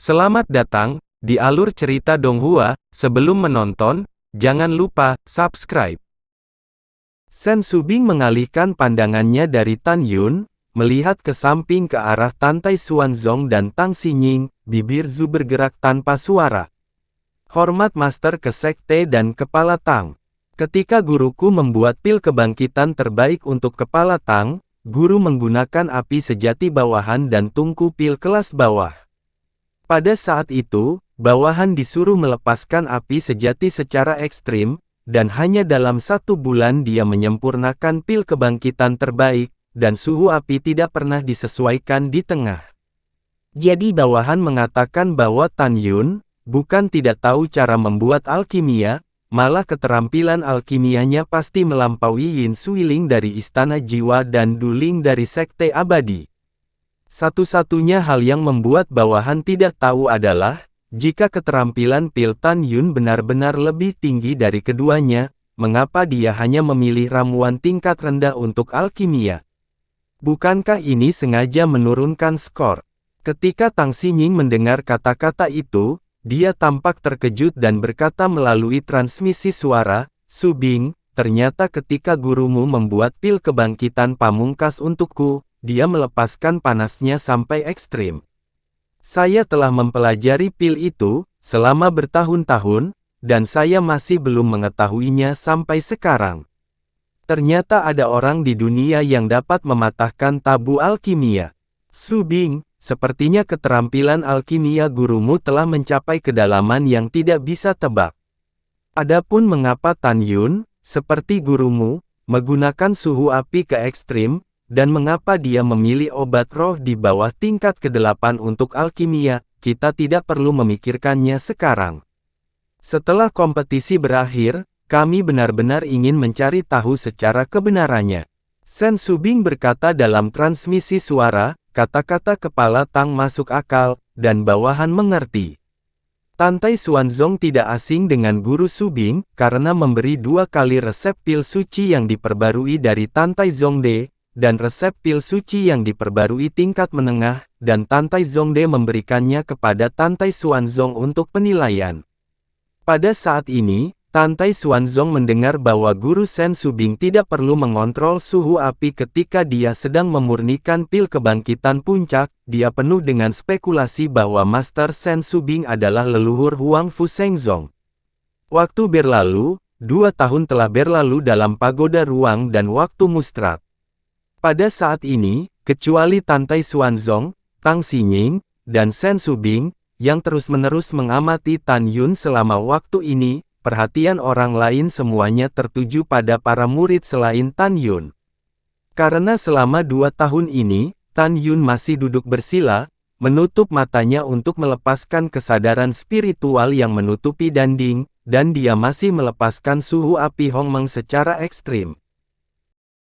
Selamat datang di alur cerita Donghua. Sebelum menonton, jangan lupa subscribe. Sen Subing mengalihkan pandangannya dari Tan Yun, melihat ke samping ke arah Tantai Xuanzong dan Tang Xinying. Bibir Zhu bergerak tanpa suara. Hormat Master ke Sekte dan Kepala Tang. Ketika guruku membuat pil kebangkitan terbaik untuk Kepala Tang, guru menggunakan api sejati bawahan dan tungku pil kelas bawah. Pada saat itu, bawahan disuruh melepaskan api sejati secara ekstrim, dan hanya dalam 1 bulan dia menyempurnakan pil kebangkitan terbaik, dan suhu api tidak pernah disesuaikan di tengah. Jadi bawahan mengatakan bahwa Tan Yun, bukan tidak tahu cara membuat alkimia, malah keterampilan alkimianya pasti melampaui Yin Suiling dari Istana Jiwa dan Du Ling dari Sekte Abadi. Satu-satunya hal yang membuat bawahan tidak tahu adalah, jika keterampilan pil Tan Yun benar-benar lebih tinggi dari keduanya, mengapa dia hanya memilih ramuan tingkat rendah untuk alkimia? Bukankah ini sengaja menurunkan skor? Ketika Tang Xinying mendengar kata-kata itu, dia tampak terkejut dan berkata melalui transmisi suara, "Subing, ternyata ketika gurumu membuat pil kebangkitan pamungkas untukku, dia melepaskan panasnya sampai ekstrim. Saya telah mempelajari pil itu selama bertahun-tahun, dan saya masih belum mengetahuinya sampai sekarang. Ternyata ada orang di dunia yang dapat mematahkan tabu alkimia. Subing, sepertinya keterampilan alkimia gurumu telah mencapai kedalaman yang tidak bisa tebak. Adapun mengapa Tan Yun, seperti gurumu, menggunakan suhu api ke ekstrim, dan mengapa dia memilih obat roh di bawah tingkat ke-8 untuk alkimia, kita tidak perlu memikirkannya sekarang. Setelah kompetisi berakhir, kami benar-benar ingin mencari tahu secara kebenarannya." Sen Subing berkata dalam transmisi suara, kata-kata Kepala Tang masuk akal, dan bawahan mengerti. Tantai Xuanzong tidak asing dengan Guru Subing, karena memberi 2 kali resep pil suci yang diperbarui dari Tantai Zongde, dan resep pil suci yang diperbarui tingkat menengah, dan Tantai Zongde memberikannya kepada Tantai Xuanzong untuk penilaian. Pada saat ini, Tantai Xuanzong mendengar bahwa Guru Sen Subing tidak perlu mengontrol suhu api ketika dia sedang memurnikan pil kebangkitan puncak. Dia penuh dengan spekulasi bahwa Master Sen Subing adalah leluhur Huang Fu Shengzong. Waktu berlalu, 2 tahun telah berlalu dalam pagoda ruang dan waktu mustrat. Pada saat ini, kecuali Tantai Xuanzong, Tang Xinying, dan Sen Subing, yang terus-menerus mengamati Tan Yun selama waktu ini, perhatian orang lain semuanya tertuju pada para murid selain Tan Yun. Karena selama 2 tahun ini, Tan Yun masih duduk bersila, menutup matanya untuk melepaskan kesadaran spiritual yang menutupi dinding, dan dia masih melepaskan suhu api Hongmeng secara ekstrim.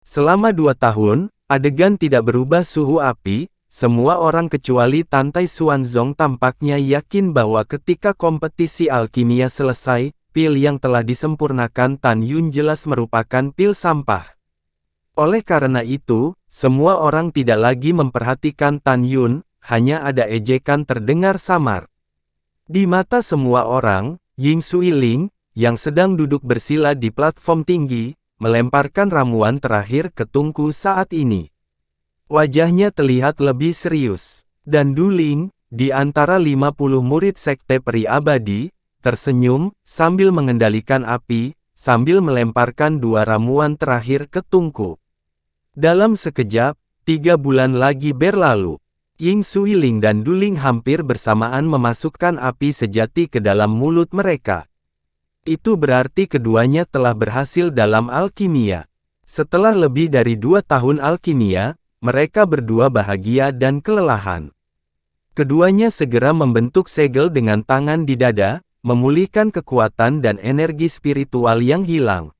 Selama 2 tahun, adegan tidak berubah suhu api. Semua orang kecuali Tantai Xuanzong tampaknya yakin bahwa ketika kompetisi alkimia selesai, pil yang telah disempurnakan Tan Yun jelas merupakan pil sampah. Oleh karena itu, semua orang tidak lagi memperhatikan Tan Yun, hanya ada ejekan terdengar samar. Di mata semua orang, Yin Suiling, yang sedang duduk bersila di platform tinggi, melemparkan ramuan terakhir ke tungku saat ini. Wajahnya terlihat lebih serius. Dan Du Ling, di antara 50 murid Sekte Peri Abadi, tersenyum, sambil mengendalikan api, sambil melemparkan 2 ramuan terakhir ke tungku. Dalam sekejap, 3 bulan lagi berlalu. Ying Suiling dan Du Ling hampir bersamaan memasukkan api sejati ke dalam mulut mereka. Itu berarti keduanya telah berhasil dalam alkimia. Setelah lebih dari 2 tahun alkimia, mereka berdua bahagia dan kelelahan. Keduanya segera membentuk segel dengan tangan di dada, memulihkan kekuatan dan energi spiritual yang hilang.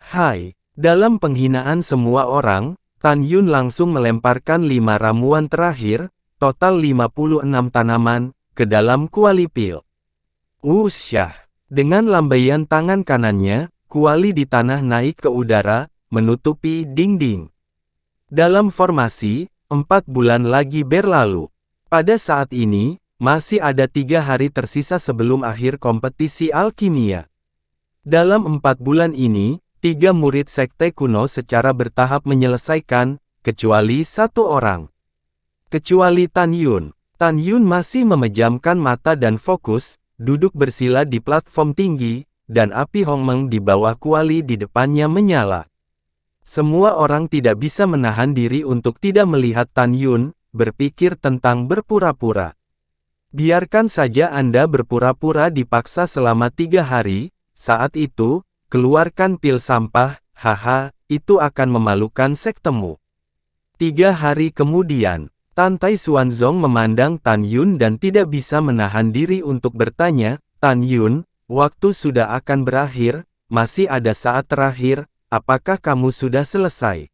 Hai. Dalam penghinaan semua orang, Tan Yun langsung melemparkan 5 ramuan terakhir, total 56 tanaman, ke dalam kuali pil. Usyah. Dengan lambaian tangan kanannya, kuali di tanah naik ke udara, menutupi dinding. Dalam formasi, 4 bulan lagi berlalu. Pada saat ini, masih ada 3 hari tersisa sebelum akhir kompetisi alkimia. Dalam 4 bulan ini, 3 murid sekte kuno secara bertahap menyelesaikan, kecuali 1 orang. Kecuali Tan Yun. Tan Yun masih memejamkan mata dan fokus, duduk bersila di platform tinggi, dan api Hongmeng di bawah kuali di depannya menyala. Semua orang tidak bisa menahan diri untuk tidak melihat Tan Yun, berpikir tentang berpura-pura. Biarkan saja Anda berpura-pura dipaksa selama 3 hari, saat itu, keluarkan pil sampah, haha, itu akan memalukan sektemu. 3 hari kemudian, Tan Tai Xuanzong memandang Tan Yun dan tidak bisa menahan diri untuk bertanya, Tan Yun, waktu sudah akan berakhir, masih ada saat terakhir, apakah kamu sudah selesai?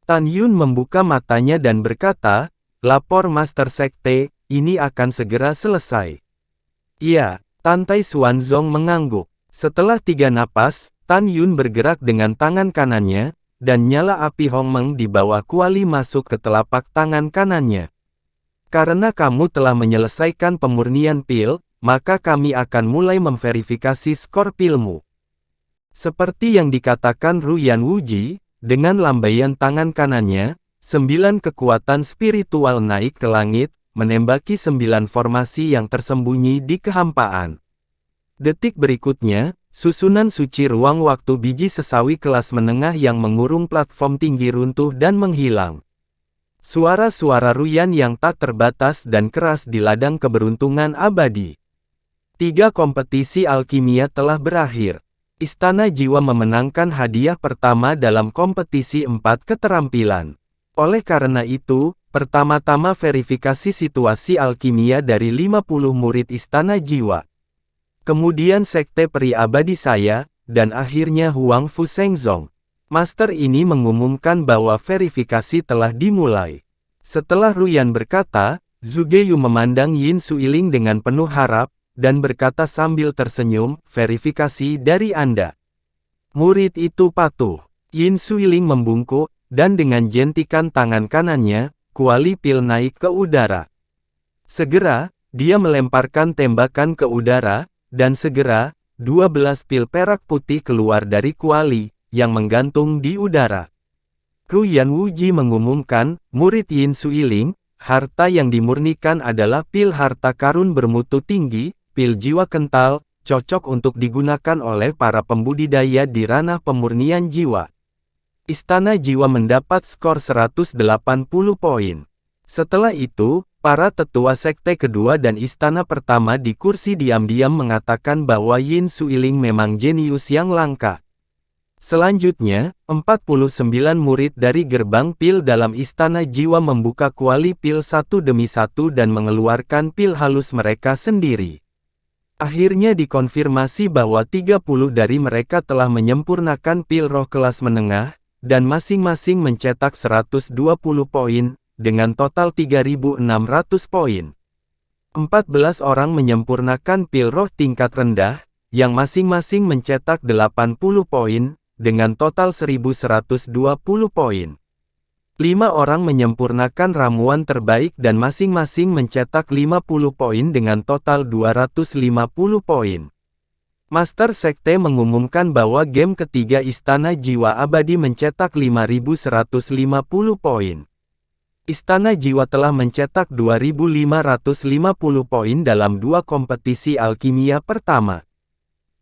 Tan Yun membuka matanya dan berkata, lapor Master Sekte, ini akan segera selesai. Iya, Tan Tai Xuanzong mengangguk. Setelah 3 napas, Tan Yun bergerak dengan tangan kanannya, dan nyala api Hongmeng di bawah kuali masuk ke telapak tangan kanannya. Karena kamu telah menyelesaikan pemurnian pil, maka kami akan mulai memverifikasi skor pilmu. Seperti yang dikatakan Ruyan Wuji, dengan lambaian tangan kanannya, 9 kekuatan spiritual naik ke langit, menembaki 9 formasi yang tersembunyi di kehampaan. Detik berikutnya, susunan suci ruang waktu biji sesawi kelas menengah yang mengurung platform tinggi runtuh dan menghilang. Suara-suara Ruyan yang tak terbatas dan keras di ladang keberuntungan abadi. 3 kompetisi alkimia telah berakhir. Istana Jiwa memenangkan hadiah pertama dalam kompetisi 4 keterampilan. Oleh karena itu, pertama-tama verifikasi situasi alkimia dari 50 murid Istana Jiwa. Kemudian Sekte Peri Abadi saya, dan akhirnya Huang Fu Shengzong. Master ini mengumumkan bahwa verifikasi telah dimulai. Setelah Ruyan berkata, Zugeyu memandang Yin Suiling dengan penuh harap, dan berkata sambil tersenyum, verifikasi dari Anda. Murid itu patuh. Yin Suiling membungkuk, dan dengan jentikan tangan kanannya, kuali pil naik ke udara. Segera, dia melemparkan tembakan ke udara, dan segera, 12 pil perak putih keluar dari kuali, yang menggantung di udara. Ruyan Wuji mengumumkan, murid Yin Suiling, harta yang dimurnikan adalah pil harta karun bermutu tinggi, pil jiwa kental, cocok untuk digunakan oleh para pembudidaya di ranah pemurnian jiwa. Istana Jiwa mendapat skor 180 poin. Setelah itu, para tetua sekte kedua dan istana pertama di kursi diam-diam mengatakan bahwa Yin Suiling memang jenius yang langka. Selanjutnya, 49 murid dari gerbang pil dalam Istana Jiwa membuka kuali pil satu demi satu dan mengeluarkan pil halus mereka sendiri. Akhirnya dikonfirmasi bahwa 30 dari mereka telah menyempurnakan pil roh kelas menengah, dan masing-masing mencetak 120 poin, dengan total 3.600 poin. 14 orang menyempurnakan pil roh tingkat rendah, yang masing-masing mencetak 80 poin, dengan total 1.120 poin. 5 orang menyempurnakan ramuan terbaik dan masing-masing mencetak 50 poin dengan total 250 poin. Master Sekte mengumumkan bahwa game ketiga Istana Jiwa Abadi mencetak 5.150 poin. Istana Jiwa telah mencetak 2.550 poin dalam 2 kompetisi alkimia pertama.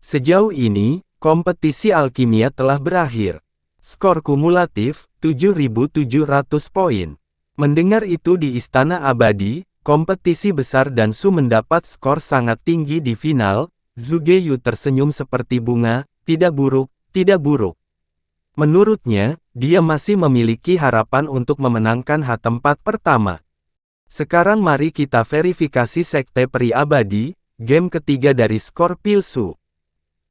Sejauh ini, kompetisi alkimia telah berakhir. Skor kumulatif, 7.700 poin. Mendengar itu di Istana Abadi, kompetisi besar dan Su mendapat skor sangat tinggi di final. Zugeyu tersenyum seperti bunga, tidak buruk, tidak buruk. Menurutnya, dia masih memiliki harapan untuk memenangkan H4 pertama. Sekarang mari kita verifikasi Sekte Peri Abadi, game ketiga dari skor Pilsu.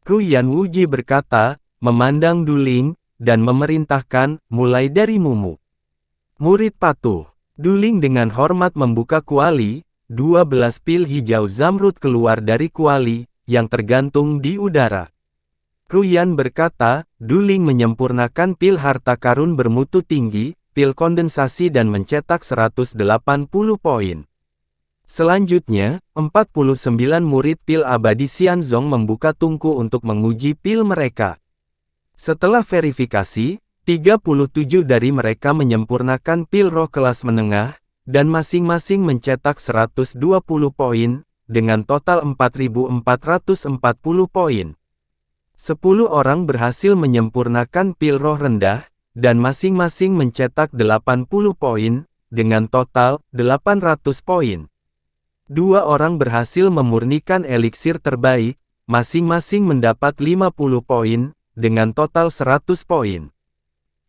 Ruyan Wuji berkata, memandang Duling, dan memerintahkan, mulai dari Mumu. Murid patuh. Duling dengan hormat membuka kuali, 12 pil hijau zamrud keluar dari kuali, yang tergantung di udara. Ruyan berkata, Duling menyempurnakan pil harta karun bermutu tinggi, pil kondensasi dan mencetak 180 poin. Selanjutnya, 49 murid pil abadi Xianzong membuka tungku untuk menguji pil mereka. Setelah verifikasi, 37 dari mereka menyempurnakan pil roh kelas menengah, dan masing-masing mencetak 120 poin, dengan total 4.440 poin. 10 orang berhasil menyempurnakan pil roh rendah, dan masing-masing mencetak 80 poin, dengan total 800 poin. 2 orang berhasil memurnikan eliksir terbaik, masing-masing mendapat 50 poin, dengan total 100 poin.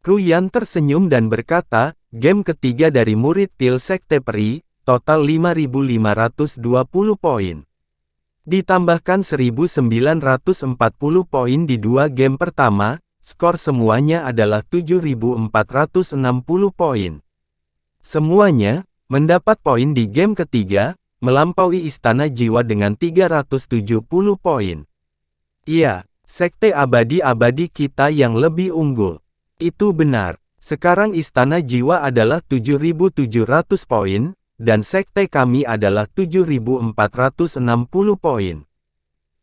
Ruyan tersenyum dan berkata, game ketiga dari murid pil Sekte Peri, total 5.520 poin. Ditambahkan 1.940 poin di 2 game pertama, skor semuanya adalah 7.460 poin. Semuanya mendapat poin di game ketiga, melampaui Istana Jiwa dengan 370 poin. Iya, Sekte Abadi-Abadi kita yang lebih unggul. Itu benar. Sekarang Istana Jiwa adalah 7.700 poin, dan Sekte kami adalah 7.460 poin.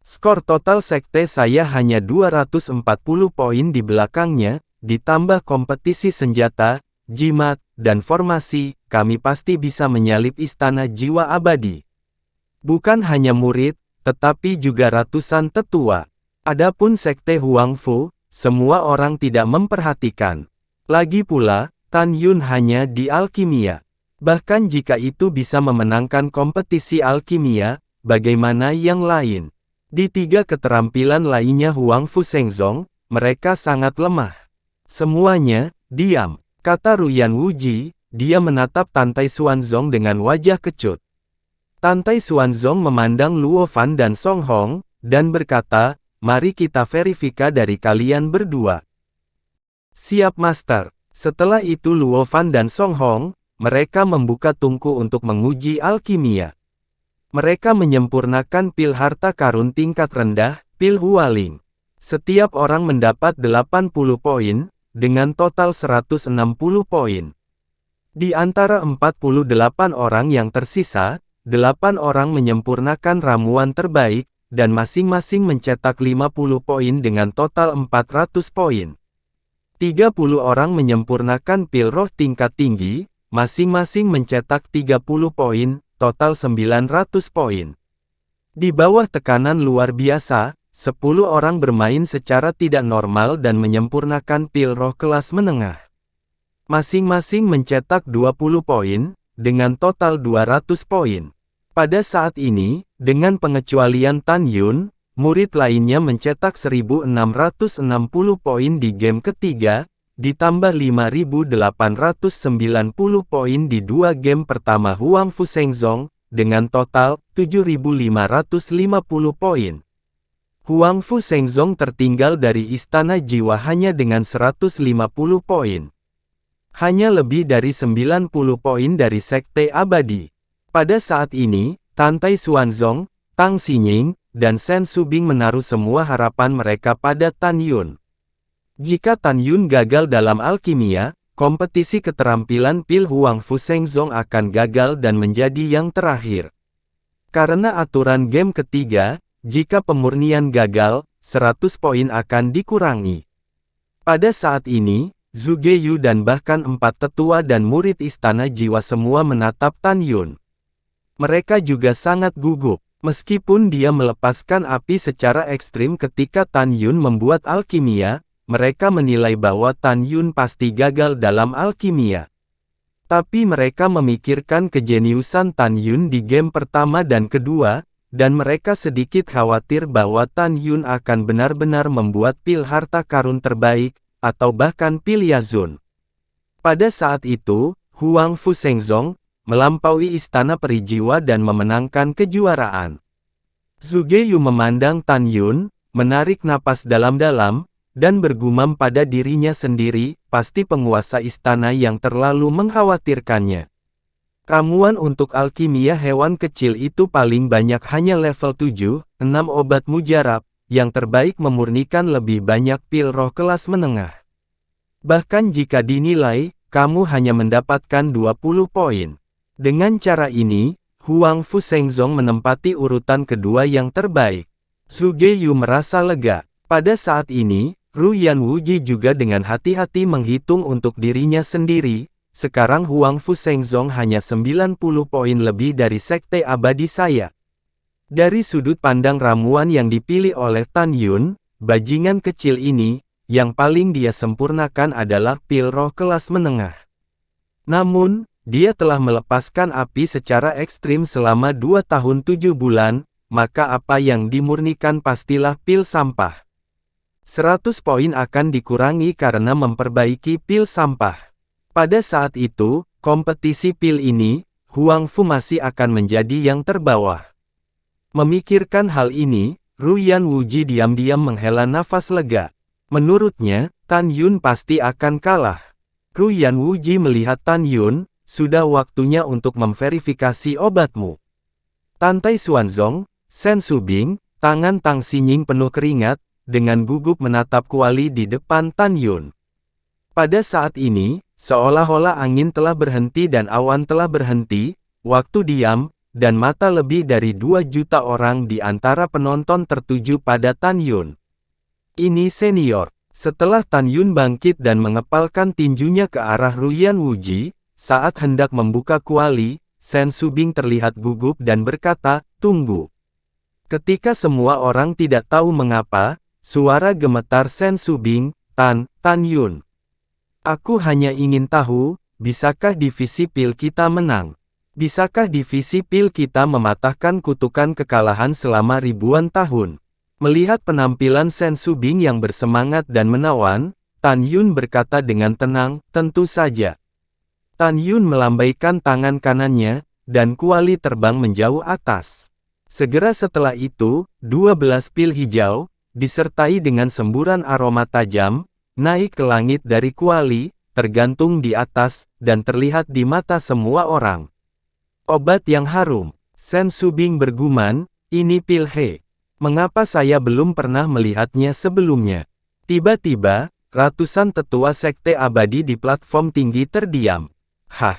Skor total Sekte saya hanya 240 poin di belakangnya, ditambah kompetisi senjata, jimat, dan formasi, kami pasti bisa menyalip Istana Jiwa Abadi. Bukan hanya murid, tetapi juga ratusan tetua. Adapun Sekte Huangfu, semua orang tidak memperhatikan. Lagi pula, Tan Yun hanya di alkimia. Bahkan jika itu bisa memenangkan kompetisi alkimia, bagaimana yang lain? Di 3 keterampilan lainnya Huangfu Shengzong, mereka sangat lemah. Semuanya, diam. Kata Ruyan Wuji, dia menatap Tantai Xuanzong dengan wajah kecut. Tantai Xuanzong memandang Luo Fan dan Song Hong, dan berkata, mari kita verifika dari kalian berdua. Siap Master. Setelah itu Luo Fan dan Song Hong, mereka membuka tungku untuk menguji alkimia. Mereka menyempurnakan pil harta karun tingkat rendah, pil Hualing. Setiap orang mendapat 80 poin, dengan total 160 poin. Di antara 48 orang yang tersisa, 8 orang menyempurnakan ramuan terbaik, dan masing-masing mencetak 50 poin dengan total 400 poin. 30 orang menyempurnakan pil roh tingkat tinggi, masing-masing mencetak 30 poin, total 900 poin. Di bawah tekanan luar biasa, 10 orang bermain secara tidak normal dan menyempurnakan pil roh kelas menengah. Masing-masing mencetak 20 poin, dengan total 200 poin. Pada saat ini, dengan pengecualian Tan Yun, murid lainnya mencetak 1.660 poin di game ketiga, ditambah 5.890 poin di 2 game pertama Huangfu Shengzong, dengan total 7.550 poin. Huangfu Shengzong tertinggal dari Istana Jiwa hanya dengan 150 poin. Hanya lebih dari 90 poin dari Sekte Abadi. Pada saat ini, Tantai Xuanzong, Tang Xinying, dan Shen Subing menaruh semua harapan mereka pada Tan Yun. Jika Tan Yun gagal dalam alkimia, kompetisi keterampilan pil Huangfu Shengzong akan gagal dan menjadi yang terakhir. Karena aturan game ketiga, jika pemurnian gagal, 100 poin akan dikurangi. Pada saat ini, Zhu Geyu dan bahkan 4 tetua dan murid Istana Jiwa semua menatap Tan Yun. Mereka juga sangat gugup, meskipun dia melepaskan api secara ekstrim ketika Tan Yun membuat alkimia, mereka menilai bahwa Tan Yun pasti gagal dalam alkimia. Tapi mereka memikirkan kejeniusan Tan Yun di game pertama dan kedua, dan mereka sedikit khawatir bahwa Tan Yun akan benar-benar membuat pil harta karun terbaik, atau bahkan pil Yazun. Pada saat itu, Huangfu Shengzong melampaui Istana Peri Jiwa dan memenangkan kejuaraan. Zhu Geyu memandang Tan Yun, menarik napas dalam-dalam, dan bergumam pada dirinya sendiri, pasti penguasa istana yang terlalu mengkhawatirkannya. Ramuan untuk alkimia hewan kecil itu paling banyak hanya level 7, 6 obat mujarab, yang terbaik memurnikan lebih banyak pil roh kelas menengah. Bahkan jika dinilai, kamu hanya mendapatkan 20 poin. Dengan cara ini, Huang Fushengzong menempati urutan kedua yang terbaik. Zhu Geyu merasa lega. Pada saat ini, Ruyan Wuji juga dengan hati-hati menghitung untuk dirinya sendiri. Sekarang Huang Fushengzong hanya 90 poin lebih dari sekte abadi saya. Dari sudut pandang ramuan yang dipilih oleh Tan Yun, bajingan kecil ini, yang paling dia sempurnakan adalah pil roh kelas menengah. Namun, dia telah melepaskan api secara ekstrim selama 2 tahun 7 bulan, maka apa yang dimurnikan pastilah pil sampah. 100 poin akan dikurangi karena memperbaiki pil sampah. Pada saat itu, kompetisi pil ini, Huang Fu masih akan menjadi yang terbawah. Memikirkan hal ini, Ruyan Wuji diam-diam menghela nafas lega. Menurutnya, Tan Yun pasti akan kalah. Ruyan Wuji melihat Tan Yun, sudah waktunya untuk memverifikasi obatmu. Tantai Xuanzong, Sen Subing, tangan Tang Xinying penuh keringat, dengan gugup menatap kuali di depan Tan Yun. Pada saat ini, seolah-olah angin telah berhenti dan awan telah berhenti, waktu diam, dan mata lebih dari 2 juta orang di antara penonton tertuju pada Tan Yun. Ini senior. Setelah Tan Yun bangkit dan mengepalkan tinjunya ke arah Ruyan Wuji, saat hendak membuka kuali, Sen Subing terlihat gugup dan berkata, "Tunggu." Ketika semua orang tidak tahu mengapa, suara gemetar Sen Subing, Tan Yun. Aku hanya ingin tahu, bisakah divisi pil kita menang? Bisakah divisi pil kita mematahkan kutukan kekalahan selama ribuan tahun? Melihat penampilan Sen Subing yang bersemangat dan menawan, Tan Yun berkata dengan tenang, "Tentu saja." Tan Yun melambaikan tangan kanannya, dan kuali terbang menjauh atas. Segera setelah itu, 12 pil hijau, disertai dengan semburan aroma tajam, naik ke langit dari kuali, tergantung di atas, dan terlihat di mata semua orang. Obat yang harum. Sen Subing bergumam, "Ini pil He. Mengapa saya belum pernah melihatnya sebelumnya?" Tiba-tiba, ratusan tetua sekte abadi di platform tinggi terdiam. "Hah?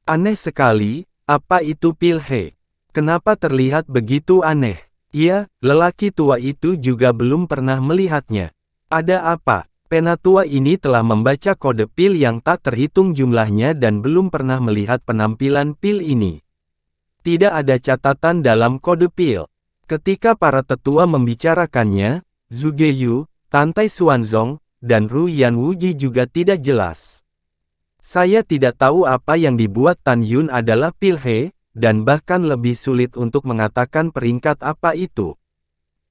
Aneh sekali, apa itu pil He? Kenapa terlihat begitu aneh?" "Iya, lelaki tua itu juga belum pernah melihatnya. Ada apa?" Penatua ini telah membaca kode pil yang tak terhitung jumlahnya dan belum pernah melihat penampilan pil ini. Tidak ada catatan dalam kode pil. Ketika para tetua membicarakannya, Zhu Geyu, Tantai Xuanzong, dan Ruyan Wuji juga tidak jelas. Saya tidak tahu apa yang dibuat Tan Yun adalah pil He, dan bahkan lebih sulit untuk mengatakan peringkat apa itu.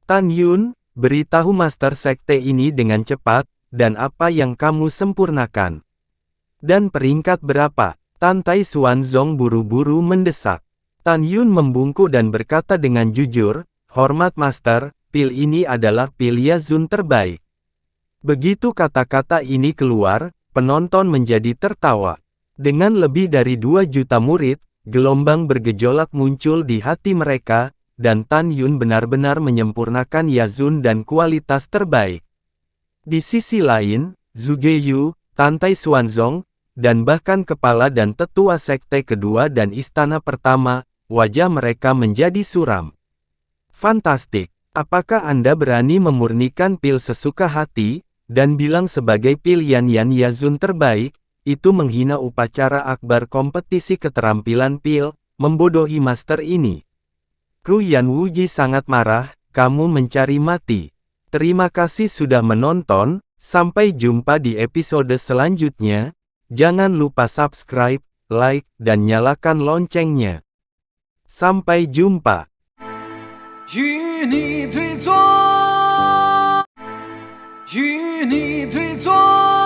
Tan Yun, beritahu Master Sekte ini dengan cepat, dan apa yang kamu sempurnakan. Dan peringkat berapa? Tantai Xuanzong buru-buru mendesak. Tan Yun membungkuk dan berkata dengan jujur, "Hormat Master, pil ini adalah pil Yazun terbaik." Begitu kata-kata ini keluar, penonton menjadi tertawa. Dengan lebih dari 2 juta murid, gelombang bergejolak muncul di hati mereka, dan Tan Yun benar-benar menyempurnakan Yazun dan kualitas terbaik. Di sisi lain, Zhu Geyu, Tantai Xuanzong, dan bahkan kepala dan tetua sekte kedua dan istana pertama, wajah mereka menjadi suram. "Fantastik! Apakah Anda berani memurnikan pil sesuka hati, dan bilang sebagai pil Yan Yazun terbaik, itu menghina upacara akbar kompetisi keterampilan pil, membodohi master ini." Ruyan Wuji sangat marah, "Kamu mencari mati." Terima kasih sudah menonton, sampai jumpa di episode selanjutnya. Jangan lupa subscribe, like, dan nyalakan loncengnya. Sampai jumpa. 与你对坐，与你对坐。